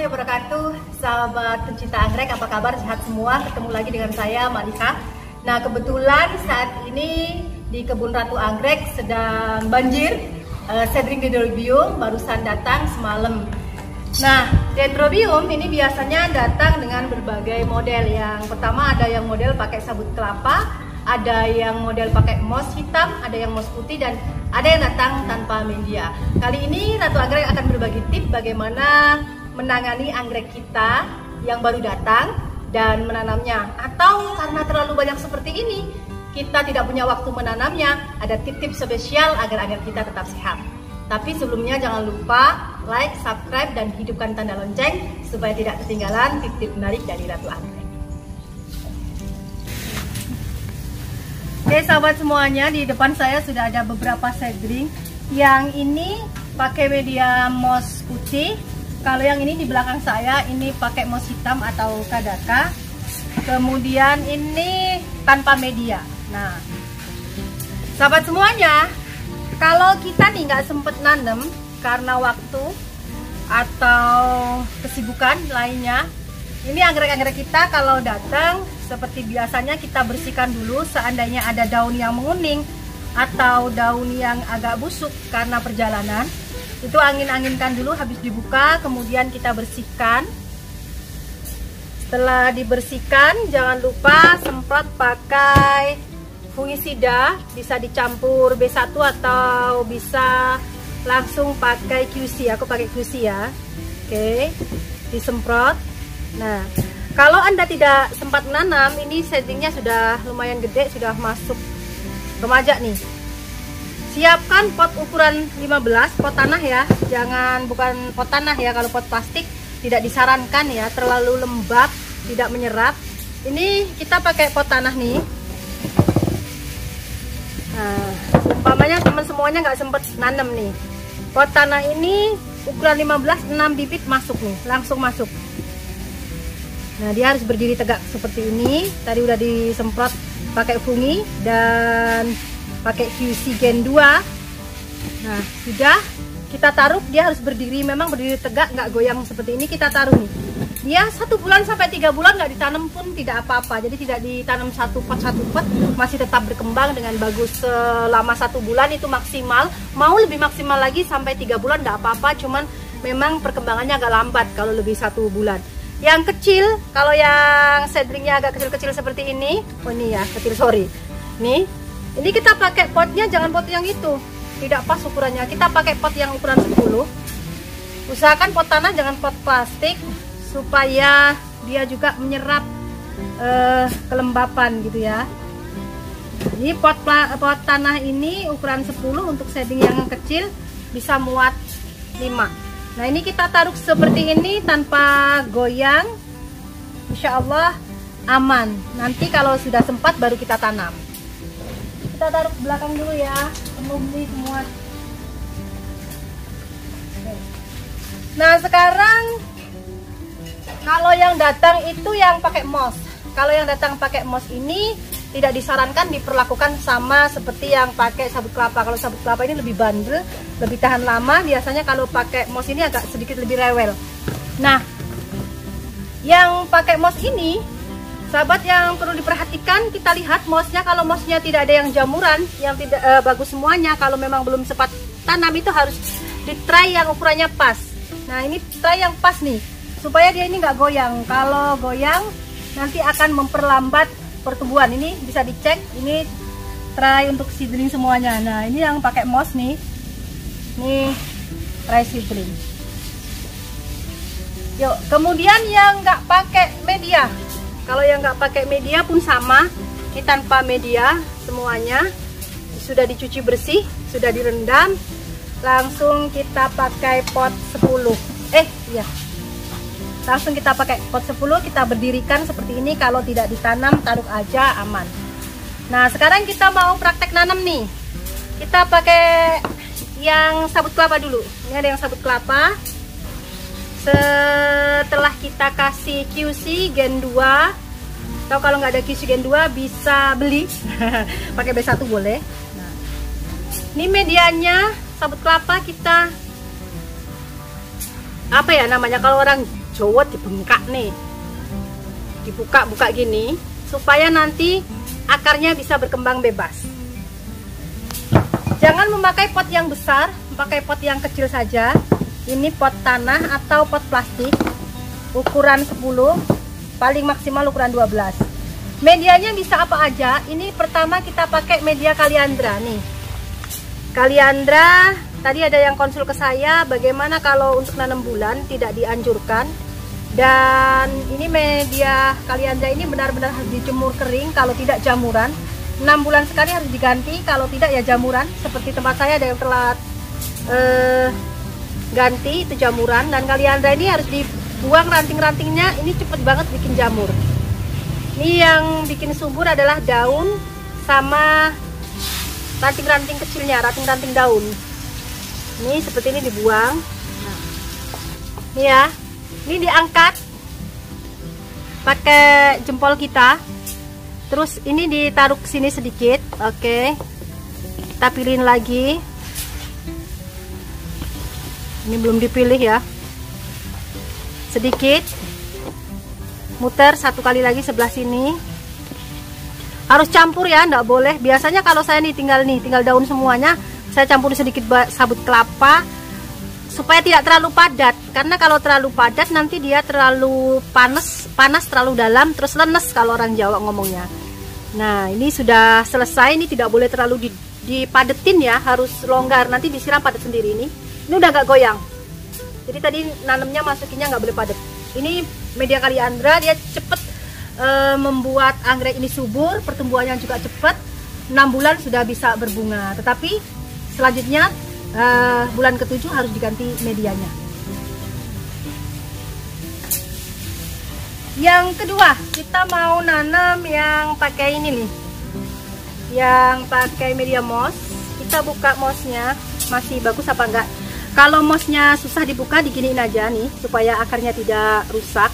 wabarakatuh. Sahabat pencinta anggrek, apa kabar? Sehat semua? Ketemu lagi dengan saya, Malika. Nah, kebetulan saat ini di kebun Ratu Anggrek sedang banjir. Seedling Dendrobium barusan datang semalam. Nah, Dendrobium ini biasanya datang dengan berbagai model. Yang pertama ada yang model pakai sabut kelapa, ada yang model pakai moss hitam, ada yang moss putih, dan ada yang datang tanpa media. Kali ini Ratu Anggrek akan berbagi tips bagaimana menangani anggrek kita yang baru datang dan menanamnya. Atau karena terlalu banyak seperti ini, kita tidak punya waktu menanamnya, ada tips-tips spesial agar anggrek kita tetap sehat. Tapi sebelumnya jangan lupa like, subscribe, dan hidupkan tanda lonceng supaya tidak ketinggalan tips-tips menarik dari Ratu Anggrek. Oke sahabat semuanya, di depan saya sudah ada beberapa seedling. Yang ini pakai media moss putih. Kalau yang ini di belakang saya ini pakai moss hitam atau kadaka. Kemudian ini tanpa media. Nah, sahabat semuanya, kalau kita nih nggak sempet nanam karena waktu atau kesibukan lainnya, ini anggrek-anggrek kita kalau datang seperti biasanya kita bersihkan dulu. Seandainya ada daun yang menguning atau daun yang agak busuk karena perjalanan, itu angin-anginkan dulu habis dibuka, kemudian kita bersihkan. Setelah dibersihkan, jangan lupa semprot pakai fungisida, bisa dicampur B1 atau bisa langsung pakai QC. Aku pakai QC ya. Oke, disemprot. Nah, kalau Anda tidak sempat menanam, ini seedlingnya sudah lumayan gede, sudah masuk remaja nih. Siapkan pot ukuran 15, pot tanah ya, bukan pot tanah ya. Kalau pot plastik tidak disarankan ya, terlalu lembab, tidak menyerap. Ini kita pakai pot tanah nih. Nah, umpamanya teman semuanya nggak sempet nanam nih, pot tanah ini ukuran 15, 6 bibit masuk nih, langsung masuk. Nah, dia harus berdiri tegak seperti ini. Tadi udah disemprot pakai fungi dan pakai QC Gen 2. Nah, sudah kita taruh, dia harus berdiri, memang berdiri tegak, nggak goyang seperti ini. Kita taruh nih, dia 1 bulan sampai 3 bulan nggak ditanam pun tidak apa-apa. Jadi tidak ditanam satu pot masih tetap berkembang dengan bagus selama 1 bulan itu maksimal. Mau lebih maksimal lagi sampai 3 bulan nggak apa-apa, cuman memang perkembangannya agak lambat kalau lebih 1 bulan. Yang kecil, kalau yang seedlingnya agak kecil-kecil seperti ini, oh ini ya kecil, sorry, nih. Ini kita pakai potnya jangan pot yang itu, tidak pas ukurannya. Kita pakai pot yang ukuran 10. Usahakan pot tanah, jangan pot plastik, supaya dia juga menyerap kelembapan gitu ya. Jadi pot tanah ini ukuran 10 untuk seedling yang kecil, bisa muat 5. Nah, ini kita taruh seperti ini tanpa goyang, insya Allah aman. Nanti kalau sudah sempat baru kita tanam. Kita taruh ke belakang dulu ya, penuh nih semua. Nah, sekarang kalau yang datang itu yang pakai moss. Kalau yang datang pakai moss ini tidak disarankan diperlakukan sama seperti yang pakai sabut kelapa. Kalau sabut kelapa ini lebih bandel, lebih tahan lama. Biasanya kalau pakai moss ini agak sedikit lebih rewel. Nah, yang pakai moss ini, sahabat, yang perlu diperhatikan, kita lihat mossnya. Kalau mossnya tidak ada yang jamuran, yang tidak bagus semuanya. Kalau memang belum sempat tanam, itu harus di tray yang ukurannya pas. Nah, ini tray yang pas nih, supaya dia ini nggak goyang. Kalau goyang nanti akan memperlambat pertumbuhan. Ini bisa dicek, ini tray untuk seedling semuanya. Nah, ini yang pakai moss nih, nih tray seedling. Yuk, kemudian yang nggak pakai media. Kalau yang nggak pakai media pun sama, ini tanpa media semuanya. Sudah dicuci bersih, sudah direndam. Langsung kita pakai pot 10. Iya. Langsung kita pakai pot 10, kita berdirikan seperti ini. Kalau tidak ditanam, taruh aja, aman. Nah, sekarang kita mau praktek nanam nih. Kita pakai yang sabut kelapa dulu. Ini ada yang sabut kelapa. Setelah kita kasih QC Gen 2, atau kalau nggak ada QC Gen 2 bisa beli pakai B1 boleh. Nah, ini medianya sabut kelapa kita, apa ya namanya, kalau orang Jawa dibengkak nih, dibuka-buka gini supaya nanti akarnya bisa berkembang bebas. Jangan memakai pot yang besar, pakai pot yang kecil saja. Ini pot tanah atau pot plastik ukuran 10, paling maksimal ukuran 12. Medianya bisa apa aja. Ini pertama kita pakai media kaliandra nih. Kaliandra, tadi ada yang konsul ke saya bagaimana kalau untuk nanam bulan tidak dianjurkan. Dan ini media kaliandra ini benar-benar harus dijemur kering, kalau tidak jamuran. 6 bulan sekali harus diganti, kalau tidak ya jamuran. Seperti tempat saya ada yang telat ganti, itu jamuran. Dan kaliandra ini harus dibuang ranting-rantingnya, ini cepet banget bikin jamur. Ini yang bikin subur adalah daun sama ranting-ranting kecilnya, ranting-ranting daun. Ini seperti ini dibuang. Nah, ini ya, ini diangkat pakai jempol kita. Terus ini ditaruh ke sini sedikit. Oke, kita pilihin lagi. Ini belum dipilih ya. Sedikit. Muter satu kali lagi sebelah sini. Harus campur ya, enggak boleh. Biasanya kalau saya tinggal daun semuanya, saya campur sedikit sabut kelapa supaya tidak terlalu padat. Karena kalau terlalu padat nanti dia terlalu panas terlalu dalam, terus lenes kalau orang Jawa ngomongnya. Nah, ini sudah selesai. Ini tidak boleh terlalu dipadetin ya, harus longgar. Nanti disiram padat sendiri ini. Ini udah nggak goyang. Jadi tadi nanamnya masukinnya nggak boleh padat. Ini media kaliandra, dia cepet membuat anggrek ini subur, pertumbuhannya juga cepat. 6 bulan sudah bisa berbunga. Tetapi selanjutnya bulan ke-7 harus diganti medianya. Yang kedua, kita mau nanam yang pakai ini nih, yang pakai media moss. Kita buka mossnya, masih bagus apa enggak. Kalau mossnya susah dibuka, diginiin aja nih supaya akarnya tidak rusak,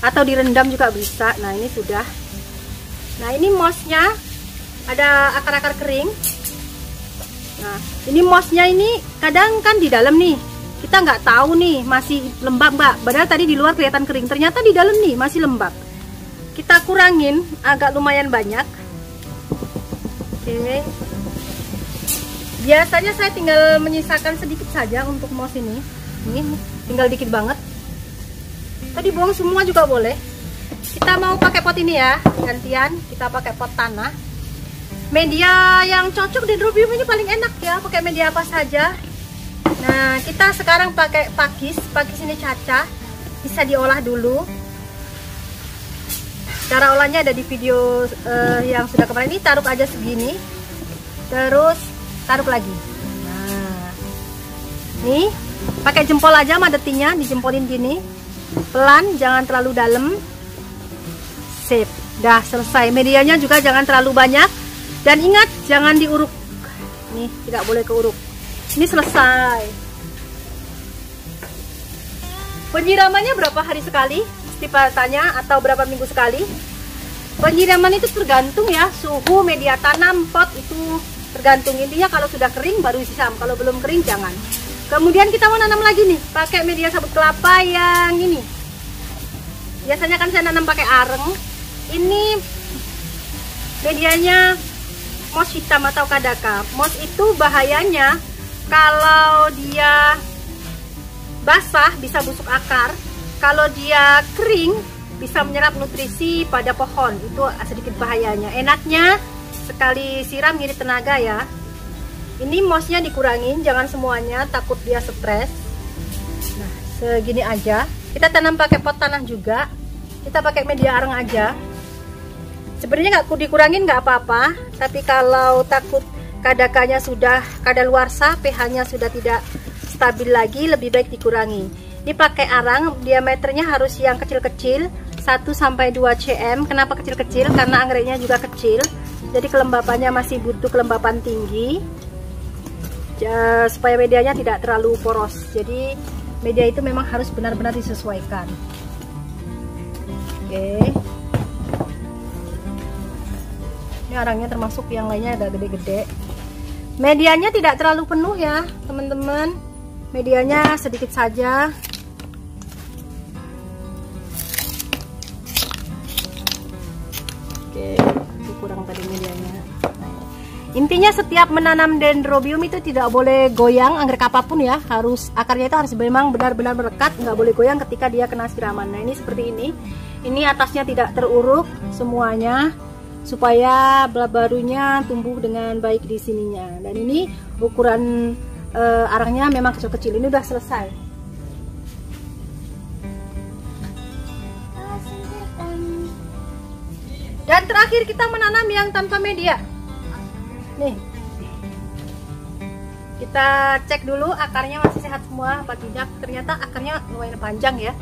atau direndam juga bisa. Nah, ini sudah. Nah, ini mossnya ada akar-akar kering. Nah, ini mossnya ini kadang kan di dalam nih, kita nggak tahu nih masih lembab mbak. Padahal tadi di luar kelihatan kering, ternyata di dalam nih masih lembab. Kita kurangin agak lumayan banyak. Oke. Biasanya saya tinggal menyisakan sedikit saja untuk moss ini. Ini tinggal dikit banget. Tadi buang semua juga boleh. Kita mau pakai pot ini ya, gantian kita pakai pot tanah. Media yang cocok di Dendrobium ini paling enak ya, pakai media apa saja. Nah, kita sekarang pakai pakis ini caca, bisa diolah dulu. Cara olahnya ada di video yang sudah kemarin. Ini taruh aja segini, terus taruh lagi. Nah, nih pakai jempol aja madetinya, dijempolin gini, pelan, jangan terlalu dalam. Sip, dah selesai. Medianya juga jangan terlalu banyak, dan ingat jangan diuruk. Nih tidak boleh keuruk. Ini selesai. Penyiramannya berapa hari sekali? Mesti tanya, atau berapa minggu sekali? Penyiraman itu tergantung ya, suhu media tanam pot itu tergantung. Intinya kalau sudah kering baru disiram, kalau belum kering jangan. Kemudian kita mau nanam lagi nih, pakai media sabut kelapa yang ini. Biasanya kan saya nanam pakai areng. Ini medianya moss hitam atau kadaka. Moss itu bahayanya kalau dia basah bisa busuk akar, kalau dia kering bisa menyerap nutrisi pada pohon. Itu sedikit bahayanya. Enaknya sekali siram ngirit tenaga ya. Ini mossnya dikurangin, jangan semuanya, takut dia stres. Nah, segini aja. Kita tanam pakai pot tanah juga. Kita pakai media areng aja. Sebenarnya nggak dikurangin nggak apa-apa, tapi kalau takut kadakanya sudah kadaluarsa, pH-nya sudah tidak stabil lagi, lebih baik dikurangi. Ini pakai arang, diameternya harus yang kecil-kecil, 1-2 cm. Kenapa kecil-kecil? Karena anggreknya juga kecil, jadi kelembapannya masih butuh kelembapan tinggi, supaya medianya tidak terlalu poros. Jadi media itu memang harus benar-benar disesuaikan. Oke. Ini arangnya termasuk yang lainnya agak gede-gede. Medianya tidak terlalu penuh ya teman-teman, medianya sedikit saja. Oke, itu kurang tadi medianya. Intinya setiap menanam dendrobium itu tidak boleh goyang, anggrek apapun ya, harus akarnya itu harus memang benar-benar melekat, nggak boleh goyang ketika dia kena siraman. Nah ini seperti ini. Ini atasnya tidak teruruk semuanya, supaya barunya tumbuh dengan baik di sininya. Dan ini ukuran arangnya memang kecil-kecil. Ini udah selesai. Dan terakhir kita menanam yang tanpa media. Nih, kita cek dulu akarnya masih sehat semua apa tidak. Ternyata akarnya lumayan panjang ya.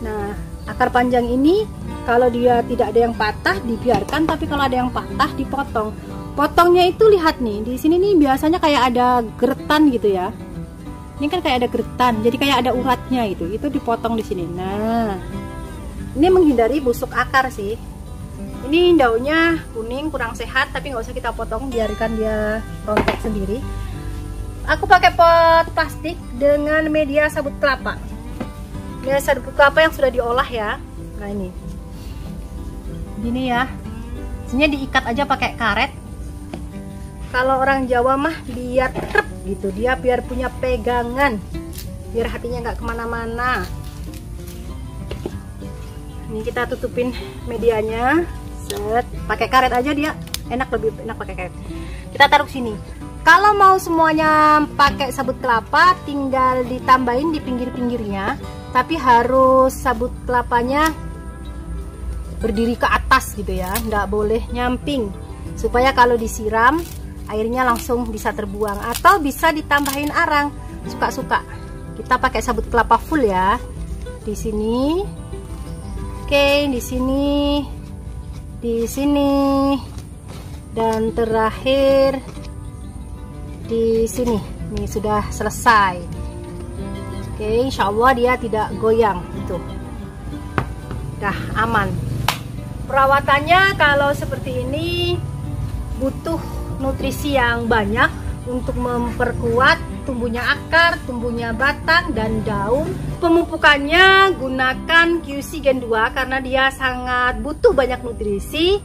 Nah, akar panjang ini kalau dia tidak ada yang patah dibiarkan, tapi kalau ada yang patah dipotong. Potongnya itu lihat nih, di sini nih biasanya kayak ada geretan gitu ya. Ini kan kayak ada geretan, jadi kayak ada uratnya gitu. Itu dipotong di sini. Nah, ini menghindari busuk akar sih. Ini daunnya kuning kurang sehat, tapi nggak usah kita potong, biarkan dia rontok sendiri. Aku pakai pot plastik dengan media sabut kelapa. Media sabut kelapa yang sudah diolah ya. Nah ini, gini ya. Sini diikat aja pakai karet. Kalau orang Jawa mah biar trep gitu, dia biar punya pegangan, biar hatinya nggak kemana-mana. Ini kita tutupin medianya. Set, pakai karet aja dia enak, lebih enak pakai karet. Kita taruh sini. Kalau mau semuanya pakai sabut kelapa, tinggal ditambahin di pinggir-pinggirnya, tapi harus sabut kelapanya berdiri ke atas gitu ya, nggak boleh nyamping, supaya kalau disiram airnya langsung bisa terbuang. Atau bisa ditambahin arang, suka-suka. Kita pakai sabut kelapa full ya. Di sini, oke, di sini. Di sini dan terakhir di sini. Ini sudah selesai. Oke, insya Allah dia tidak goyang itu. Udah aman. Perawatannya kalau seperti ini butuh nutrisi yang banyak untuk memperkuat tumbuhnya akar, tumbuhnya batang dan daun. Pemupukannya gunakan QC Gen 2 karena dia sangat butuh banyak nutrisi.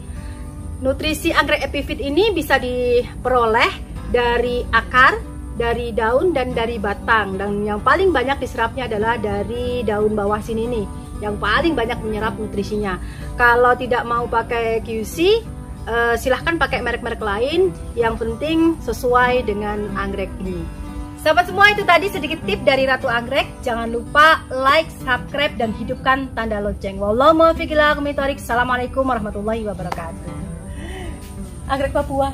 Nutrisi anggrek epifit ini bisa diperoleh dari akar, dari daun dan dari batang. Dan yang paling banyak diserapnya adalah dari daun bawah sini nih, yang paling banyak menyerap nutrisinya. Kalau tidak mau pakai QC, silahkan pakai merek-merek lain, yang penting sesuai dengan anggrek ini. Sahabat semua, itu tadi sedikit tip dari Ratu Anggrek. Jangan lupa like, subscribe, dan hidupkan tanda lonceng. Wallahu muwaffiq ila aqwamit thoriq. Assalamualaikum warahmatullahi wabarakatuh. Anggrek Papua.